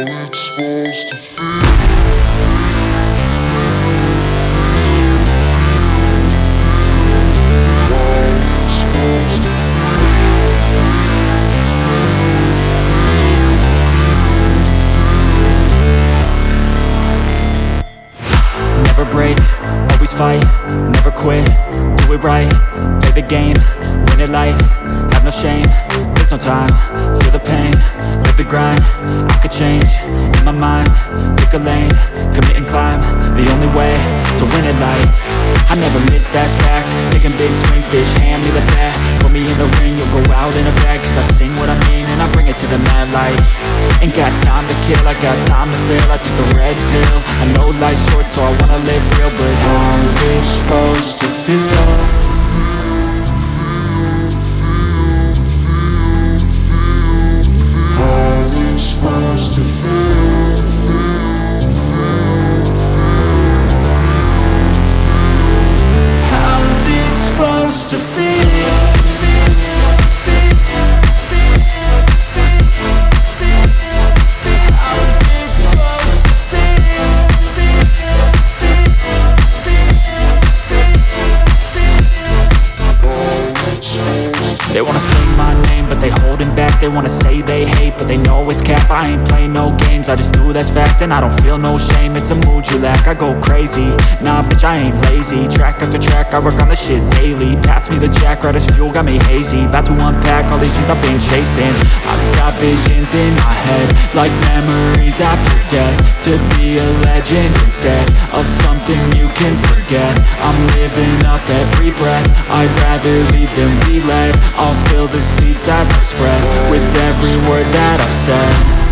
it's supposed to feel. Never break, always fight, never quit, do it right, play the game, win it life, have no shame, there's no time, feel the pain, live the grind, I could change, in my mind, pick a lane, commit and climb, the only way to win it life. I never miss, that's fact, taking big swings, bitch, hand me the bat, put me in the ring, you'll go out in a bag, cause I sing what I mean and I bring it to the mad light. Ain't got time to kill, I got time to feel, I took the red pill, I know life's short so I wanna live real, but how's it supposed to feel? How's it supposed to feel? How's it supposed to feel? They wanna say my name, but they holding back. They wanna say they hate, but they know it's cap. I ain't play no games, I just do that's fact. And I don't feel no shame, it's a mood you lack. I go crazy, nah bitch I ain't lazy. Track after track, I work on the shit daily. Pass me the jack, right as fuel, got me hazy. About to unpack all these things I've been chasing. I've got visions in my head, like memories after death. To be a legend instead of something you can forget. I'm living up every breath, I'd rather lead than be led. I'll fill the seats as I spread with every word that I've said.